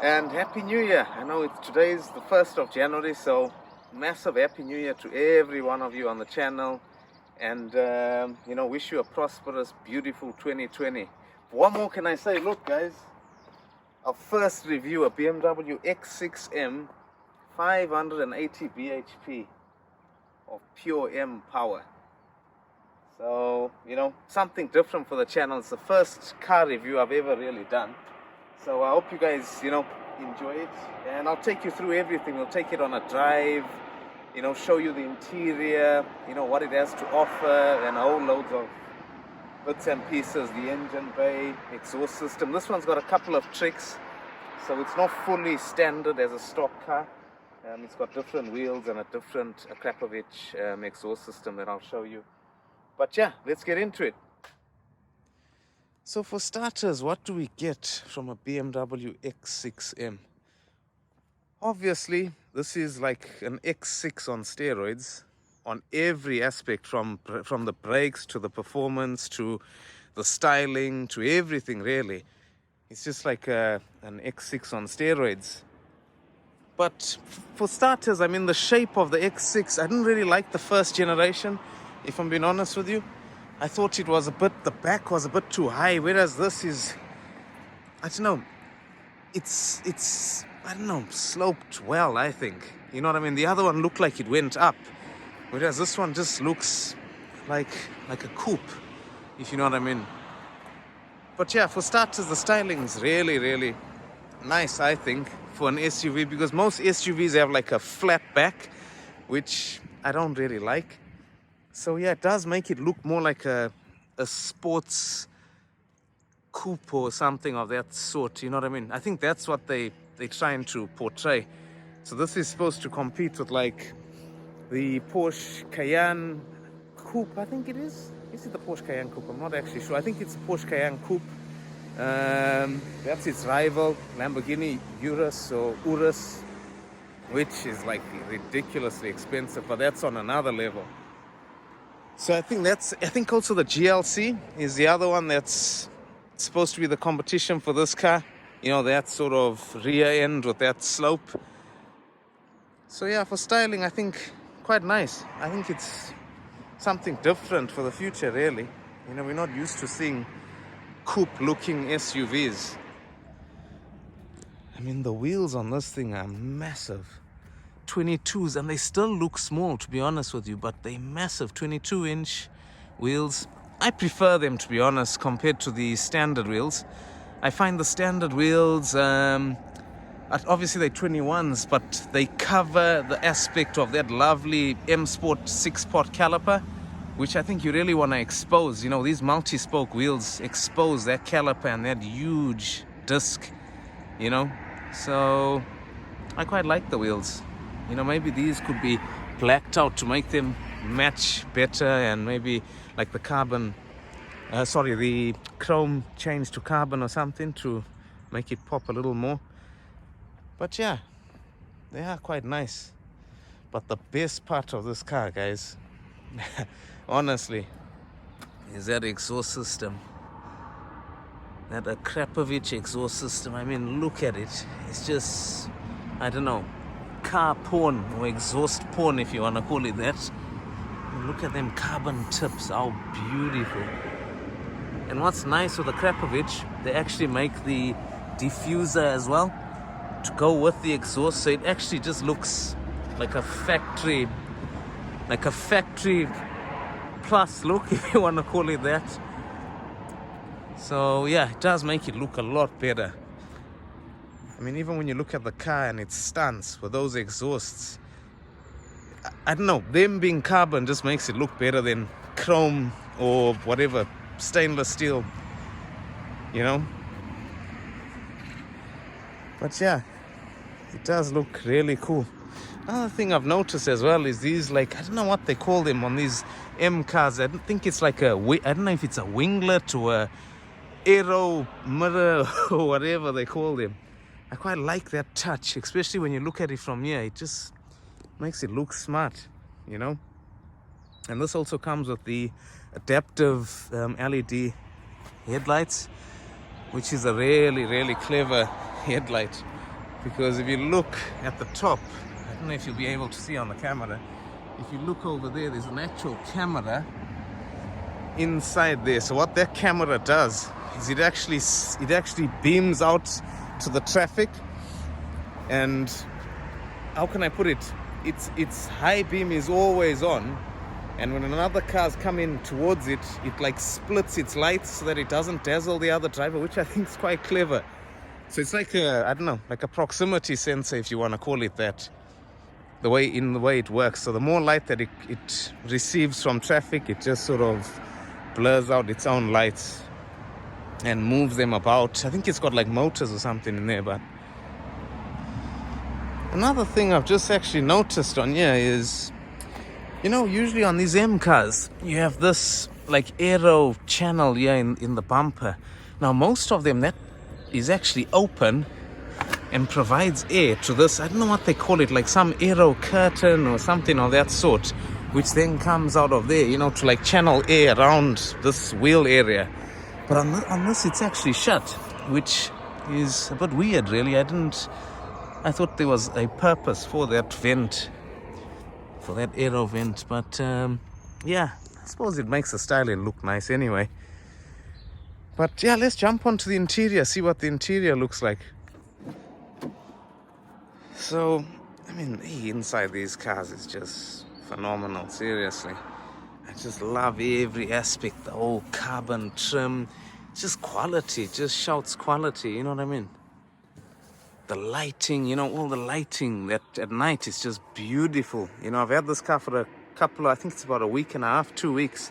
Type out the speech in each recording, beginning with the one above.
And Happy New Year. I know today's the 1st of January, so massive Happy New Year to every one of you on the channel. And, wish you a prosperous, beautiful 2020. What more can I say? Look, guys, our first review, a Bmw X6M 580 bhp of pure M power. So, something different for the channel. It's the first car review I've ever really done. So I hope you guys, enjoy it. And I'll take you through everything. We'll take it on a drive, show you the interior, what it has to offer, and a whole loads of bits and pieces, the engine bay, exhaust system. This one's got a couple of tricks. So it's not fully standard as a stock car. It's got different wheels and a different Akrapovic exhaust system that I'll show you. But yeah, let's get into it. So for starters, what do we get from a Bmw X6M? Obviously, this is like an X6 on steroids on every aspect, from the brakes to the performance to the styling to everything really. It's just like an X6 on steroids. But for starters, the shape of the X6, I didn't really like the first generation, if I'm being honest with you. I thought it was the back was a bit too high, whereas this is, it's sloped well, I think. You know what I mean? The other one looked like it went up, whereas this one just looks like a coupe, if you know what I mean. But yeah, for starters, the styling is really, really nice, I think, for an SUV, because most SUVs have like a flat back, which I don't really like. So yeah, it does make it look more like a sports coupe or something of that sort, you know what I mean? I think that's what they're trying to portray. So this is supposed to compete with like the Porsche Cayenne Coupe, I think it is. Is it the Porsche Cayenne Coupe? I'm not actually sure. I think it's the Porsche Cayenne Coupe. That's its rival, Lamborghini Urus or Urus, which is like ridiculously expensive, but that's on another level. So I think also the GLC is the other one that's supposed to be the competition for this car. That sort of rear end with that slope. So yeah, for styling, I think quite nice. I think it's something different for the future, really. We're not used to seeing coupe-looking SUVs. The wheels on this thing are massive. 22s, and they still look small, to be honest with you, but they're massive. 22-inch wheels. I prefer them, to be honest, compared to the standard wheels. I find the standard wheels, obviously they're 21s, but they cover the aspect of that lovely M Sport 6-pot caliper, which I think you really want to expose. These multi-spoke wheels expose that caliper and that huge disc, So I quite like the wheels. Maybe these could be blacked out to make them match better, and maybe like the chrome changed to carbon or something to make it pop a little more. But yeah, they are quite nice. But the best part of this car, guys, honestly, is that exhaust system. That Akrapovic exhaust system. Look at it. It's just, I don't know, car porn or exhaust porn, if you want to call it that. Look at them carbon tips, how beautiful. And what's nice with the Akrapovic, they actually make the diffuser as well to go with the exhaust, so it actually just looks like a factory plus look, if you want to call it that. So yeah, it does make it look a lot better. Even when you look at the car and its stance with those exhausts, I don't know, them being carbon just makes it look better than chrome or whatever, stainless steel, But yeah, it does look really cool. Another thing I've noticed as well is these, I don't know what they call them on these M cars. I think it's like I don't know if it's a winglet or a aero mirror or whatever they call them. I quite like that touch, especially when you look at it from here. It just makes it look smart, And this also comes with the adaptive LED headlights, which is a really, really clever headlight. because if you look at the top, I don't know if you'll be able to see on the camera, if you look over there, there's an actual camera inside there. So what that camera does is it actually beams out to the traffic, and how can I put it? Its high beam is always on, and when another car's coming towards it, it like splits its lights so that it doesn't dazzle the other driver, which I think is quite clever. So it's like a, I don't know, like a proximity sensor, if you want to call it that, the way it works. So the more light that it receives from traffic, it just sort of blurs out its own lights and moves them about. I think it's got like motors or something in there. But another thing I've just actually noticed on here is, you know, usually on these M cars, you have this like aero channel here in the bumper. Now most of them, that is actually open and provides air to this, I don't know what they call it, like some aero curtain or something of that sort, which then comes out of there, you know, to like channel air around this wheel area. But on this it's actually shut, which is a bit weird really. I thought there was a purpose for that vent, for that aero vent, but yeah, I suppose it makes the styling look nice anyway. But yeah, let's jump onto the interior, see what the interior looks like. So, I mean, inside these cars is just phenomenal, seriously. I just love every aspect, the whole carbon trim, just quality, just shouts quality, you know what I mean? The lighting, you know, all the lighting at night is just beautiful. You know, I've had this car for a couple, I think it's about a week and a half, 2 weeks.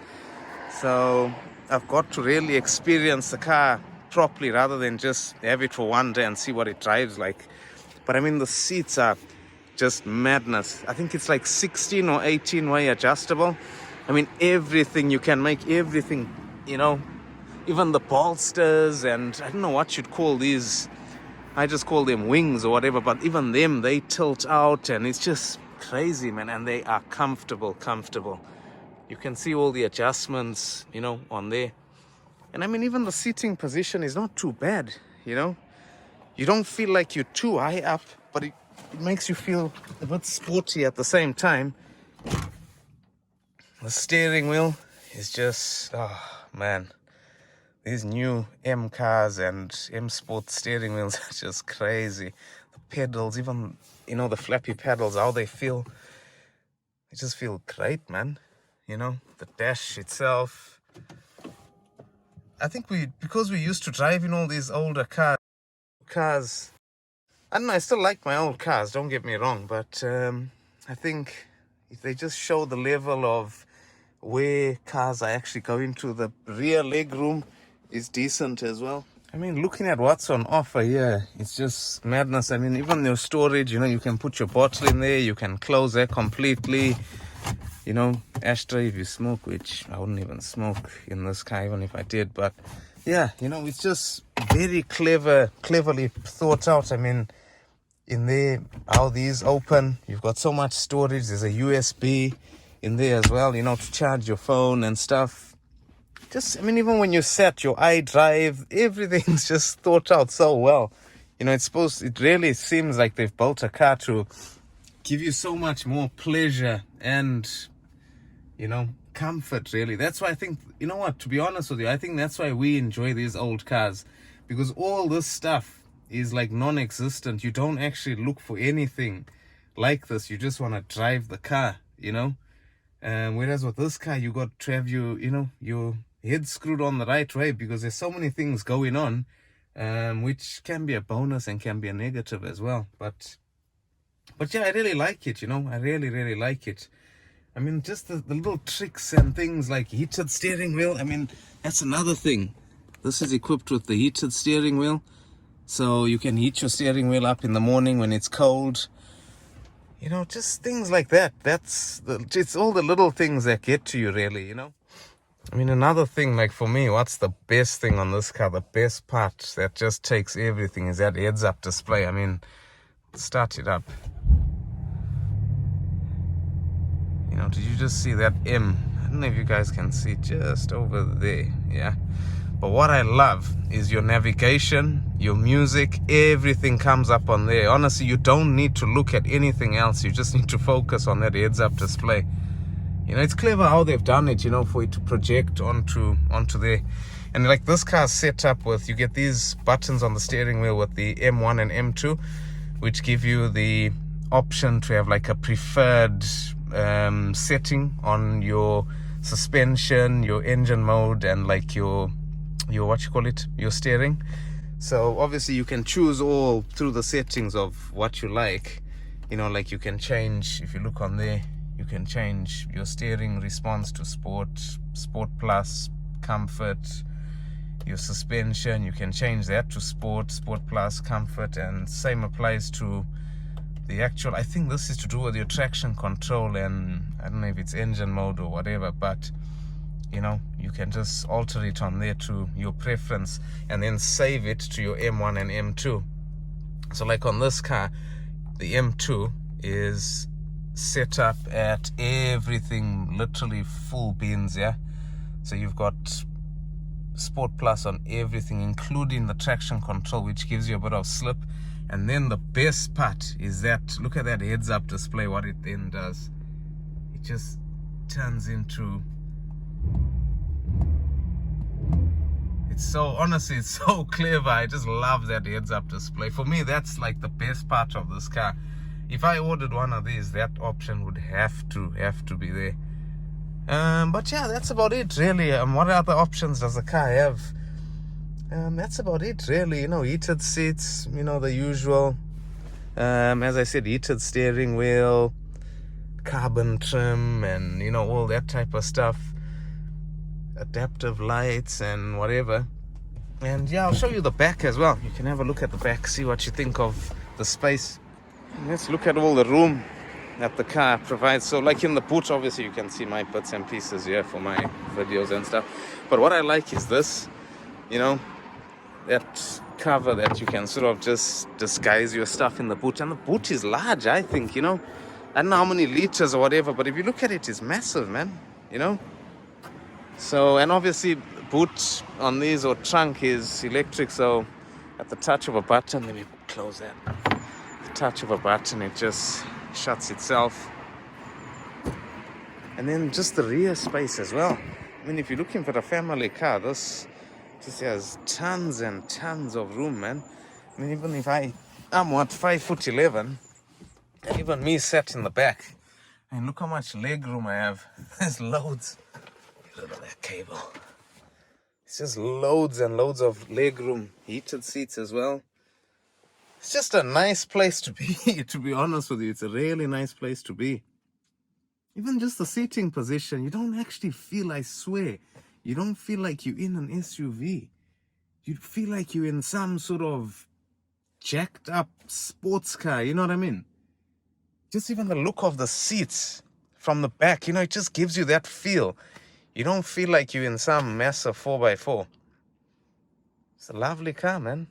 So I've got to really experience the car properly rather than just have it for one day and see what it drives like. But I mean, the seats are just madness. I think it's like 16 or 18 way adjustable. I mean, everything, you can make everything, you know, even the bolsters, and I don't know what you'd call these. I just call them wings or whatever, but even them, they tilt out and it's just crazy, man. And they are comfortable. You can see all the adjustments, you know, on there. And I mean, even the seating position is not too bad, you know. You don't feel like you're too high up, but it makes you feel a bit sporty at the same time. The steering wheel is just, oh man. These new M cars and M Sport steering wheels are just crazy. The pedals, even, you know, the flappy pedals, how they feel. They just feel great, man. You know, the dash itself. I think because we used to drive in all these older cars, I don't know, I still like my old cars, don't get me wrong, but I think if they just show the level of where cars are actually going to, the rear leg room is decent as well. I mean, looking at what's on offer here, it's just madness. I mean, even your storage, you know, you can put your bottle in there, you can close that completely. You know, ashtray if you smoke, which I wouldn't even smoke in this car even if I did. But yeah, you know, it's just very cleverly thought out. I mean, in there, how these open, you've got so much storage. There's a USB in there as well, you know, to charge your phone and stuff. Just, I mean, even when you set your iDrive, everything's just thought out so well. You know, it really seems like they've built a car to give you so much more pleasure and, you know, comfort, really. That's why I think, you know what, to be honest with you, I think that's why we enjoy these old cars, because all this stuff is like non-existent. You don't actually look for anything like this. You just want to drive the car, you know. Whereas with this car, you got to have your head screwed on the right way, because there's so many things going on, which can be a bonus and can be a negative as well. But yeah, I really like it, you know. I really like it. I mean, just the little tricks and things like heated steering wheel. I mean, that's another thing. This is equipped with the heated steering wheel. So you can heat your steering wheel up in the morning when it's cold. You know, just things like that. It's all the little things that get to you, really, you know. I mean, another thing, like for me, what's the best thing on this car? The best part that just takes everything is that heads-up display. I mean, start it up. You know, did you just see that M? I don't know if you guys can see just over there, yeah. But what I love is your navigation, your music, everything comes up on there. Honestly, you don't need to look at anything else. You just need to focus on that heads-up display. You know, it's clever how they've done it, you know, for it to project onto there. And like this car's set up with, you get these buttons on the steering wheel with the M1 and M2, which give you the option to have like a preferred setting on your suspension, your engine mode, and like your what you call it, your steering. So obviously you can choose all through the settings of what you like. You know, like you can change, if you look on there, you can change your steering response to sport, sport plus, comfort. Your suspension, you can change that to sport, sport plus, comfort, and same applies to the actual, I think this is to do with your traction control, and I don't know if it's engine mode or whatever, but you know, you can just alter it on there to your preference and then save it to your M1 and M2. So like on this car, the M2 is set up at everything literally full beans, yeah. So you've got Sport Plus on everything, including the traction control, which gives you a bit of slip. And then the best part is that, look at that heads-up display, what it then does. It just turns into, it's so, honestly, it's so clever. I just love that heads-up display. For me, that's like the best part of this car. If I ordered one of these, that option would have to be there. But yeah, that's about it really. What other options does the car have? That's about it really. You know, heated seats, you know, the usual. As I said, heated steering wheel, carbon trim, and you know, all that type of stuff. Adaptive lights and whatever. And yeah, I'll show you the back as well. You can have a look at the back, see what you think of the space. Let's look at all the room that the car provides. So like in the boot, obviously you can see my bits and pieces here for my videos and stuff, but what I like is this, you know, that cover that you can sort of just disguise your stuff in the boot. And the boot is large, I think, you know, I don't know how many liters or whatever, but if you look at it, it's massive, man, you know. So, and obviously boot on these, or trunk, is electric, so at the touch of a button, let me close that, the touch of a button, it just shuts itself. And then just the rear space as well. I mean, if you're looking for a family car, this just has tons and tons of room, man. I mean, even if I'm what, 5'11", and even me sat in the back, and look how much leg room I have. There's loads. Look at that cable. It's just loads and loads of leg room. Heated seats as well. It's just a nice place to be, to be honest with you. It's a really nice place to be. Even just the seating position, you don't actually feel, I swear, you don't feel like you're in an SUV. You feel like you're in some sort of jacked up sports car, you know what I mean? Just even the look of the seats from the back, you know, it just gives you that feel. You don't feel like you're in some massive 4x4. It's a lovely car, man.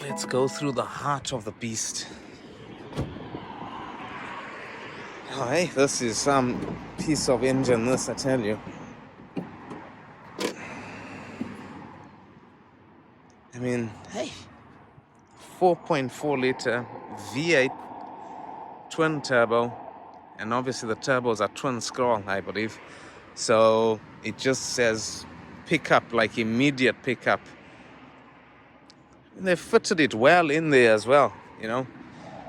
Let's go through the heart of the beast. Oh, hey, this is some piece of engine, this, I tell you. I mean, hey, 4.4 liter V8 twin turbo, and obviously the turbos are twin scroll, I believe. So it just says pickup, like immediate pickup. And they fitted it well in there as well, you know.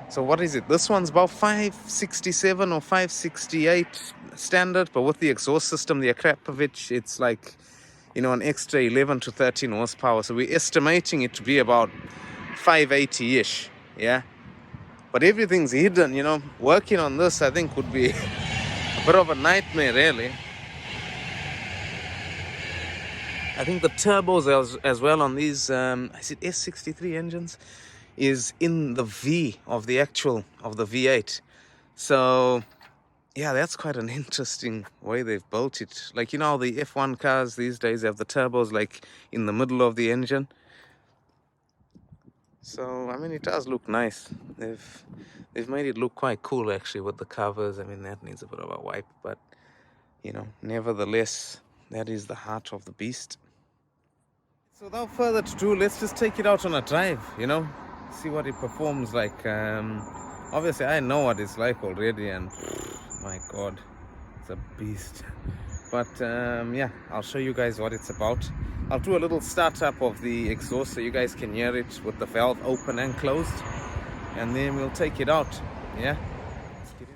So what is it? This one's about 567 or 568 standard, but with the exhaust system, the Akrapovic, it's like, you know, an extra 11 to 13 horsepower. So we're estimating it to be about 580-ish, yeah? But everything's hidden, you know. Working on this, I think, would be a bit of a nightmare, really. I think the turbos as well on these, is it S63 engines, is in the V of the actual, of the V8. So, yeah, that's quite an interesting way they've built it. Like, you know, the F1 cars these days have the turbos, like, in the middle of the engine. So, I mean, it does look nice. They've made it look quite cool, actually, with the covers. I mean, that needs a bit of a wipe, but you know, nevertheless, that is the heart of the beast. So without further ado, let's just take it out on a drive, you know, see what it performs like. Obviously, I know what it's like already, and my God, it's a beast. But yeah, I'll show you guys what it's about. I'll do a little startup of the exhaust so you guys can hear it with the valve open and closed, and then we'll take it out. Yeah. Let's get in.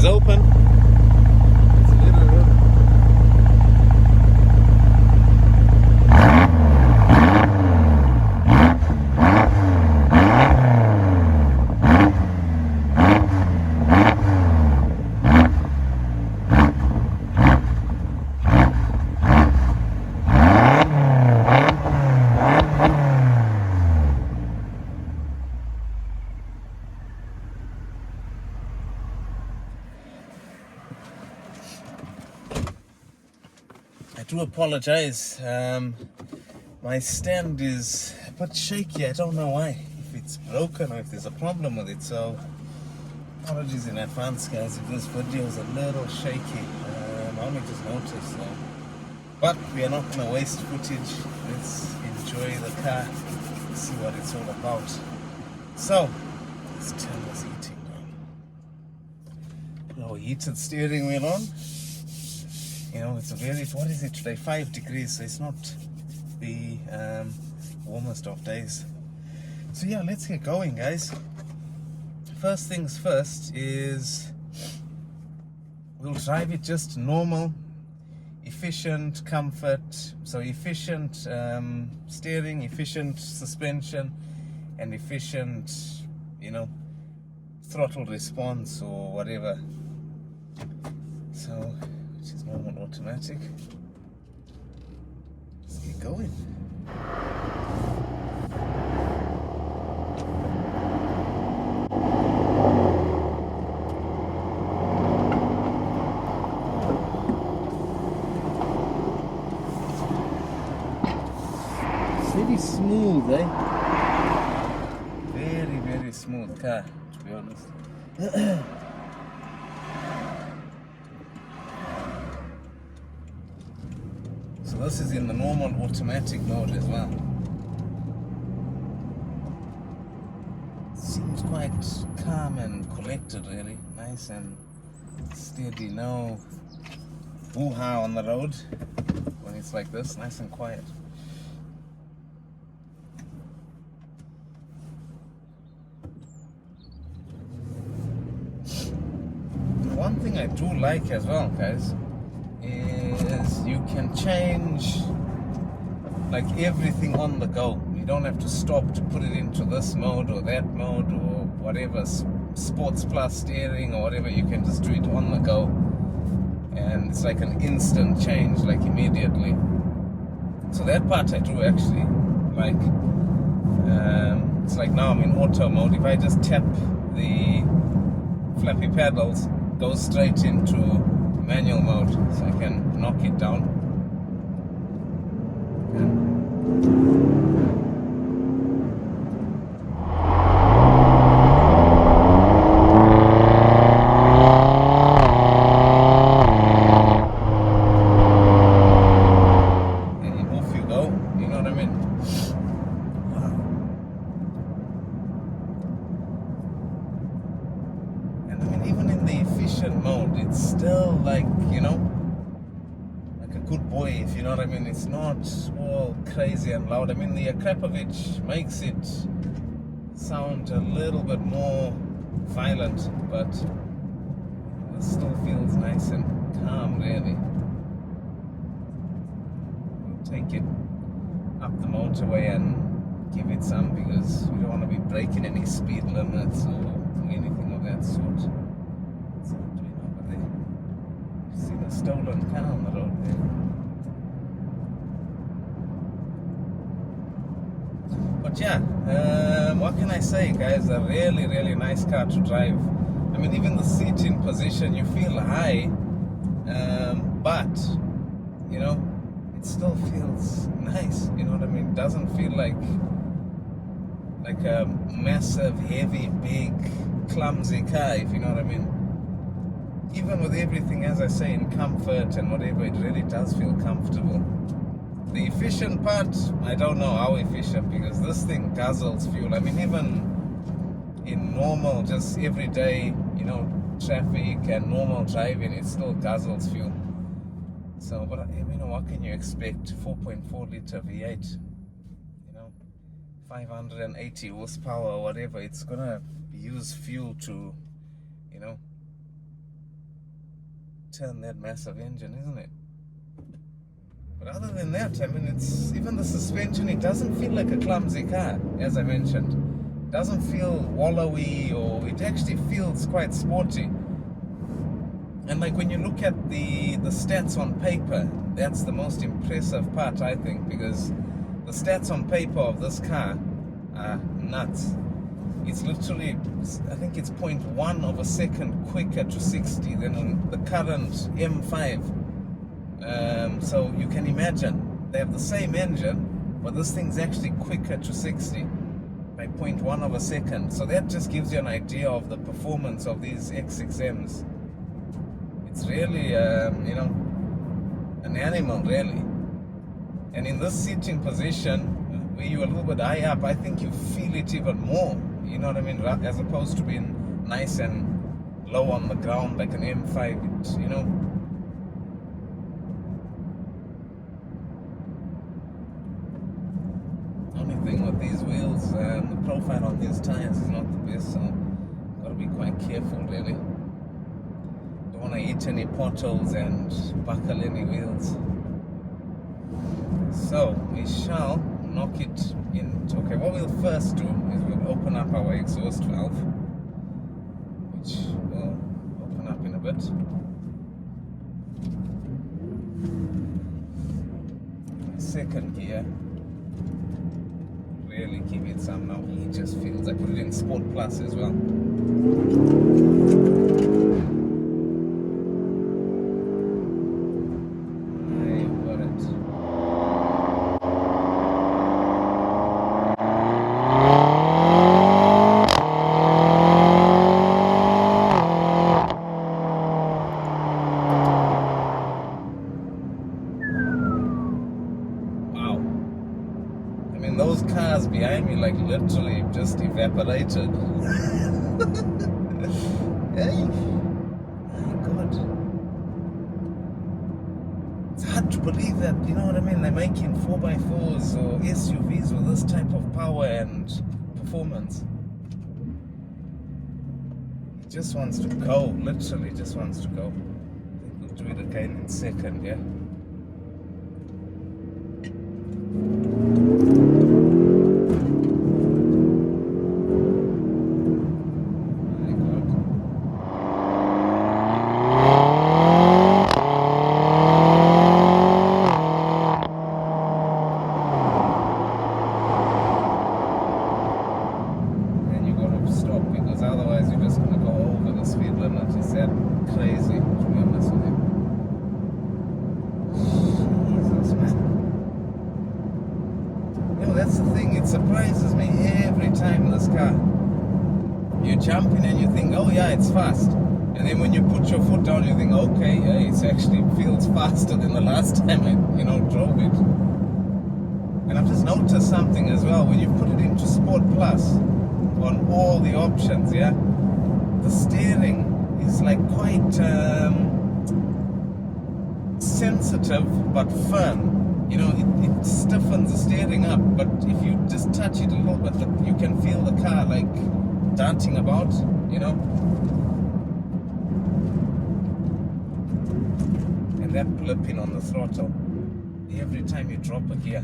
Open. It's a little I do apologize. My stand is a bit shaky. I don't know why. If it's broken or if there's a problem with it. So apologies in advance, guys, if this video is a little shaky. I only just noticed. So. But we are not going to waste footage. Let's enjoy the car. See what it's all about. So let's turn this heating on. Put our heated steering wheel on. You know, it's a very, what is it today? 5 degrees, so it's not the warmest of days. So yeah, let's get going, guys. First things first is we'll drive it just normal, efficient comfort. So efficient steering, efficient suspension, and efficient, you know, throttle response or whatever. So which is normal automatic. Let's get going. It's really smooth, eh? Very, very smooth car, to be honest. So this is in the normal automatic mode as well. Seems quite calm and collected, really. Nice and steady, no hoo-ha on the road when it's like this, nice and quiet. One thing I do like as well, guys, is you can change like everything on the go. You don't have to stop to put it into this mode or that mode or whatever, sports plus steering or whatever. You can just do it on the go, and it's like an instant change, like immediately. So that part I do actually like. It's like now I'm in auto mode. If I just tap the flappy pedals, goes straight into manual mode, so I can knock it down. And off you go, you know what I mean? And I mean, even in the efficient mode, it's still like, you know, like a good boy, if you know what I mean. It's not all crazy and loud. I mean, the Akrapovic makes it sound a little bit more violent, but It still feels nice and calm, really. We'll take it up the motorway and give it some, because we don't want to be breaking any speed limits or anything of that sort. What's it doing over there? You see the stolen car on the road there? But yeah, what can I say, guys? A really, really nice car to drive. I mean, even the seating position, you feel high, but, you know, it still feels nice, you know what I mean? It doesn't feel like a massive, heavy, big, clumsy car, if you know what I mean. Even with everything, as I say, in comfort and whatever, it really does feel comfortable. The efficient part, I don't know how efficient, because this thing guzzles fuel. I mean, even in normal, just everyday, you know, traffic and normal driving, it still guzzles fuel. So, but you know, what can you expect? 4.4 liter V8, you know, 580 horsepower or whatever. It's gonna use fuel to, you know, turn that massive engine, isn't it? But other than that, I mean, it's even the suspension, it doesn't feel like a clumsy car, as I mentioned. It doesn't feel wallowy, or it actually feels quite sporty. And like when you look at the stats on paper, that's the most impressive part, I think, because the stats on paper of this car are nuts. It's literally, I think it's 0.1 of a second quicker to 60 than the current M5. So you can imagine, they have the same engine, but this thing's actually quicker to 60 by 0.1 of a second. So that just gives you an idea of the performance of these X6Ms. It's really, you know, an animal, really. And in this seating position, where you're a little bit high up, I think you feel it even more, you know what I mean, as opposed to being nice and low on the ground like an M5, you know. Only thing with these wheels, the profile on these tires is not the best, so gotta be quite careful, really. Don't want to hit any potholes and buckle any wheels. So we shall knock it into. Okay, what we'll first do is we'll open up our exhaust valve, which will open up in a bit. Second gear, really give it some now. It just feels. I put it in Sport Plus as well. Those cars behind me, like, literally just evaporated. Hey, my God. It's hard to believe that, you know what I mean? They're making 4x4s or SUVs with this type of power and performance. It just wants to go, literally just wants to go. I think we'll do it again in second, yeah? That's the thing, it surprises me every time this car. You jump in and you think, oh yeah, it's fast. And then when you put your foot down, you think, okay, yeah, it actually feels faster than the last time I, you know, drove it. And I've just noticed something as well. When you put it into Sport Plus, on all the options, yeah, the steering is like quite sensitive but firm. You know, it stiffens the steering up, but if you just touch it a little bit, you can feel the car like darting about, you know. that blipping on the throttle every time you drop a gear.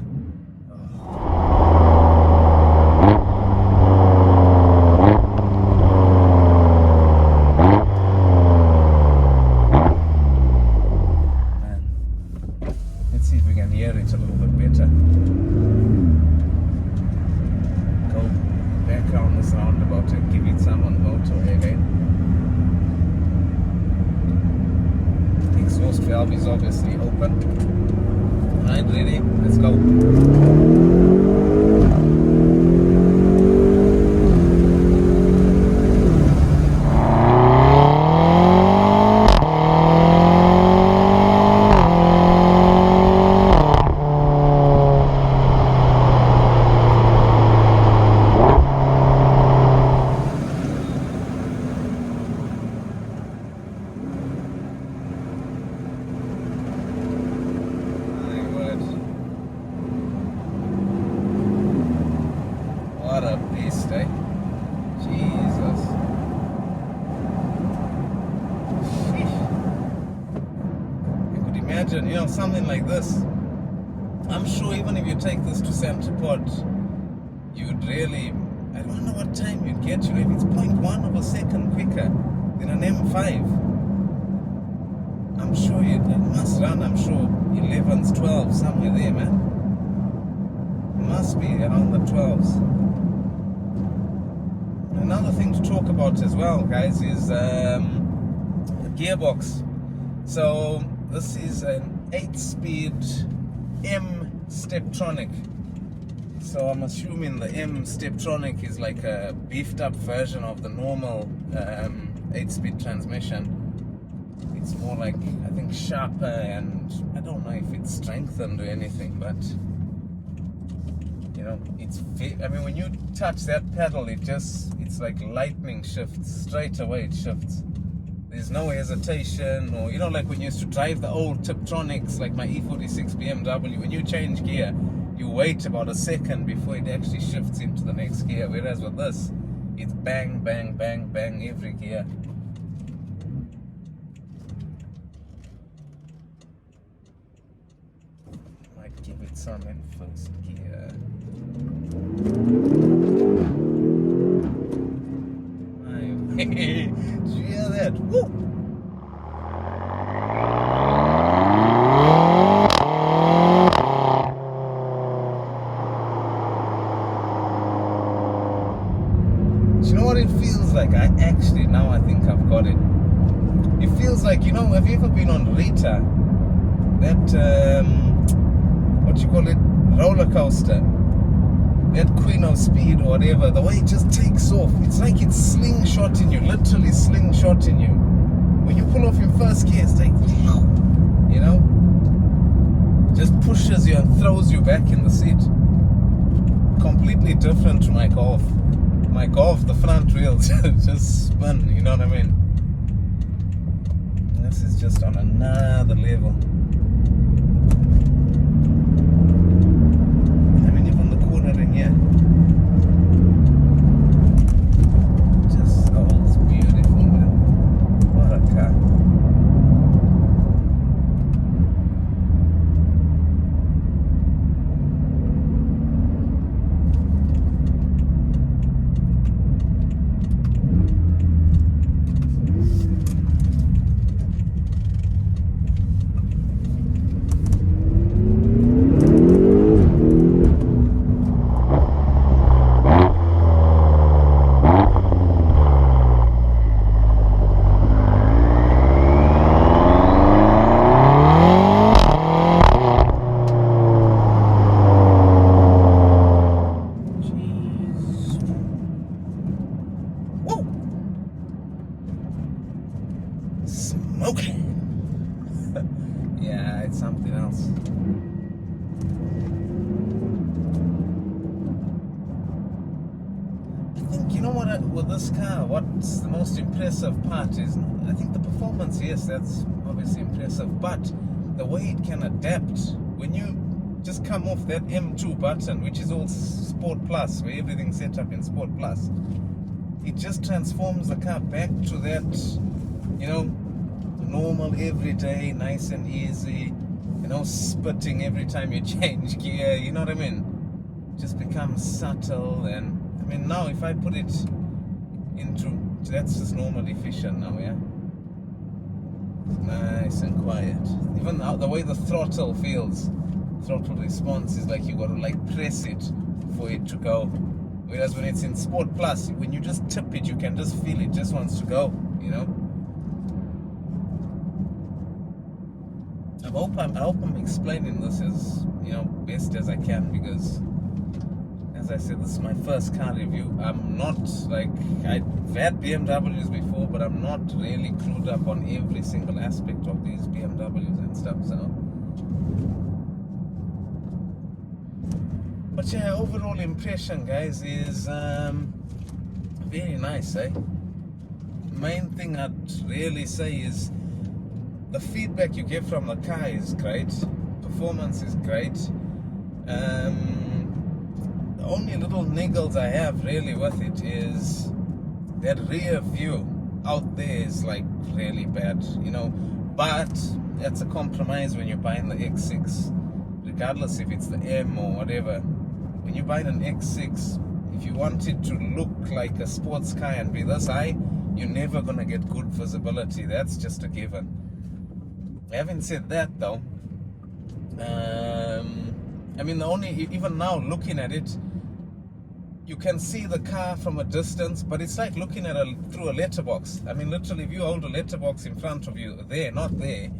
Man, let's see if we can hear it a little bit better. Go back around this roundabout and give it some on motorway again. Exhaust valve is obviously open. Alright, ready? Let's go. What a beast, eh? Jesus. Sheesh. You could imagine, you know, something like this. I'm sure even if you take this to center pod, you'd really, I don't know what time you'd get to. If it's 0.1 of a second quicker than an M5, I'm sure it must run, I'm sure 11s, 12s, somewhere there, man. It must be around the 12s. Another thing to talk about as well, guys, is the gearbox. So this is an 8-speed M Steptronic. So I'm assuming the M Steptronic is like a beefed up version of the normal 8-speed transmission. It's more like, I think, sharper, and I don't know if it's strengthened or anything, but you know, I mean, when you touch that pedal, it's like lightning shifts, straight away it shifts. There's no hesitation, or, you know, like when you used to drive the old Tiptronics, like my E46 BMW, when you change gear, you wait about a second before it actually shifts into the next gear, whereas with this, it's bang, bang, bang, bang, every gear. Might give it some in first gear. Did you hear that? Woo! Do you know what it feels like? I think I've got it. It feels like, you know, have you ever been on Rita? That, what you call it? Roller coaster. That Queen of Speed or whatever, the way it just takes off, it's like it's slingshotting you, literally slingshotting you. When you pull off in first gear, it's like, you know, just pushes you and throws you back in the seat. Completely different to my Golf. My Golf, the front wheels just spin, you know what I mean? This is just on another level. Yeah. Just, oh, it's beautiful, man. What a car. Smoking. Yeah, it's something else. I think, you know what, with this car, what's the most impressive part is, I think the performance, yes, that's obviously impressive, but the way it can adapt when you just come off that M2 button, which is all Sport Plus, where everything's set up in Sport Plus, it just transforms the car back to that, you know, normal every day, nice and easy, you know, spitting every time you change gear, you know what I mean? Just becomes subtle. And I mean, now if I put it into, that's just normal efficient now, yeah, nice and quiet. Even the way the throttle feels, throttle response is like you got to like press it for it to go. Whereas when it's in Sport Plus, when you just tip it, you can just feel it just wants to go, you know. I hope I'm explaining this as, you know, best as I can, because as I said, this is my first car review. I'm not like, I've had BMWs before, but I'm not really clued up on every single aspect of these BMWs and stuff, so. But yeah, overall impression, guys, is very nice, eh? Main thing I'd really say is the feedback you get from the car is great. Performance is great. The only little niggles I have really with it is that rear view out there is like really bad, you know. But that's a compromise when you're buying the X6, regardless if it's the M or whatever. When you buy an X6, if you want it to look like a sports car and be this high, you're never gonna get good visibility. That's just a given. Having said that, though, I mean, even now looking at it, you can see the car from a distance, but it's like looking at through a letterbox. I mean, literally, if you hold a letterbox in front of you, there, not there,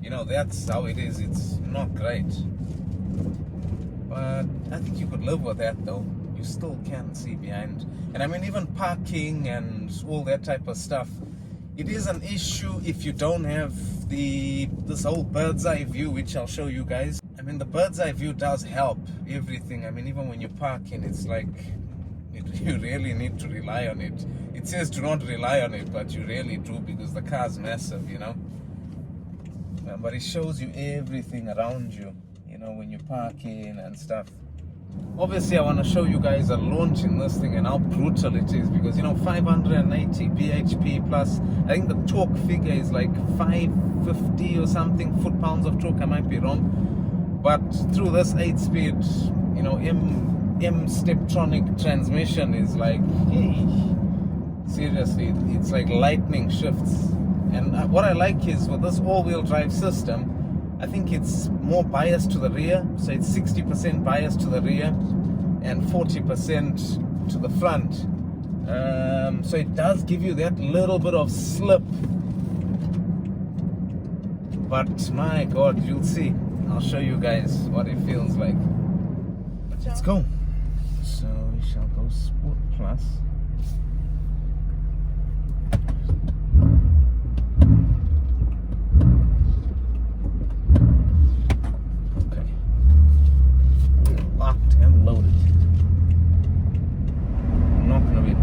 you know, that's how it is. It's not great. But I think you could live with that, though. You still can see behind. And I mean, even parking and all that type of stuff, it is an issue if you don't have this whole bird's eye view, which I'll show you guys. I mean, the bird's eye view does help everything. I mean, even when you're parking, it's like you really need to rely on it. It says do not rely on it, but you really do, because the car's massive, you know. But it shows you everything around you, you know, when you're parking and stuff. Obviously, I want to show you guys a launch in this thing and how brutal it is, because, you know, 580 bhp plus, I think the torque figure is like 550 or something foot-pounds of torque. I might be wrong, but through this 8-speed, you know, M Steptronic transmission is like, hey, seriously, it's like lightning shifts. And what I like is with this all-wheel drive system, I think it's more biased to the rear, so it's 60% biased to the rear and 40% to the front. So it does give you that little bit of slip. But my God, you'll see. I'll show you guys what it feels like. Let's go. So we shall go Sport Plus.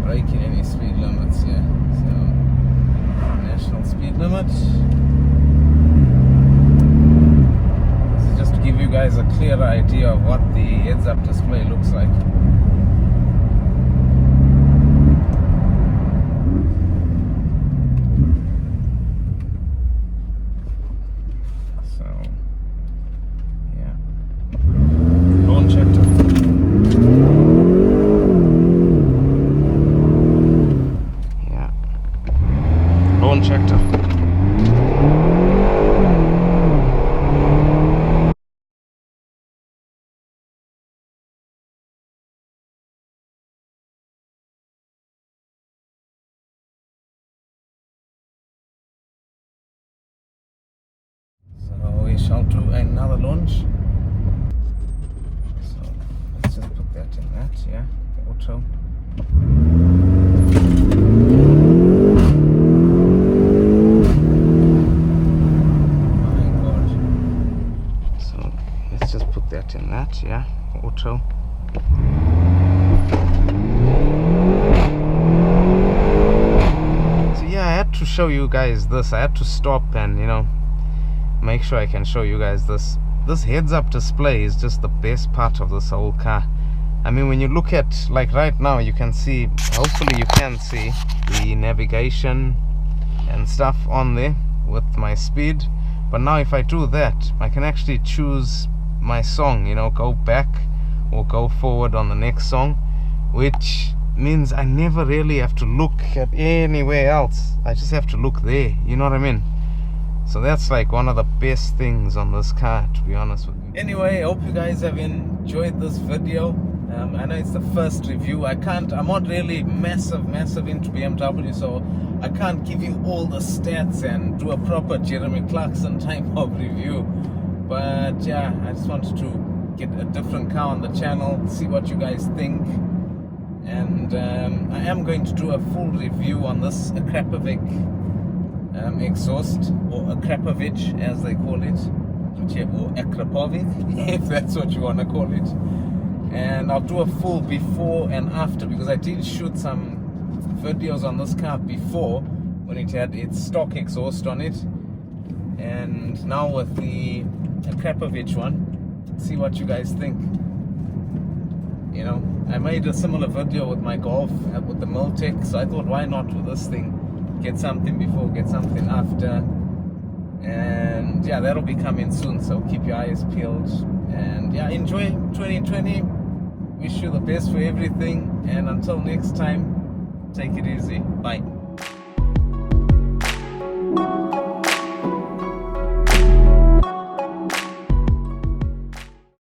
Breaking any speed limits here, so national speed limit. This is just to give you guys a clear idea of what the heads-up display looks like. So yeah, launch active. Active. So we shall do another launch. So let's just put that in that, yeah, auto. In that, yeah, auto. So yeah, I had to show you guys this. I had to stop and, you know, make sure I can show you guys this. This heads-up display is just the best part of this whole car. I mean, when you look at, like right now, you can see, hopefully you can see the navigation and stuff on there with my speed. But now if I do that, I can actually choose my song, you know, go back or go forward on the next song, which means I never really have to look at anywhere else. I just have to look there, you know what I mean? So that's like one of the best things on this car, to be honest with you. Anyway, I hope you guys have enjoyed this video. I know it's the first review. I'm not really massive into BMW, so I can't give you all the stats and do a proper Jeremy Clarkson type of review. But yeah, I just wanted to get a different car on the channel, see what you guys think. And I am going to do a full review on this Akrapovic exhaust, or Akrapovic as they call it, or Akrapovic, if that's what you want to call it. And I'll do a full before and after, because I did shoot some videos on this car before when it had its stock exhaust on it, and now with the Akrapovic one, see what you guys think. You know, I made a similar video with my Golf with the Miltech, so I thought, why not with this thing? Get something before, get something after. And yeah, that'll be coming soon, so keep your eyes peeled. And yeah, enjoy 2020. Wish you the best for everything, and until next time, take it easy. Bye.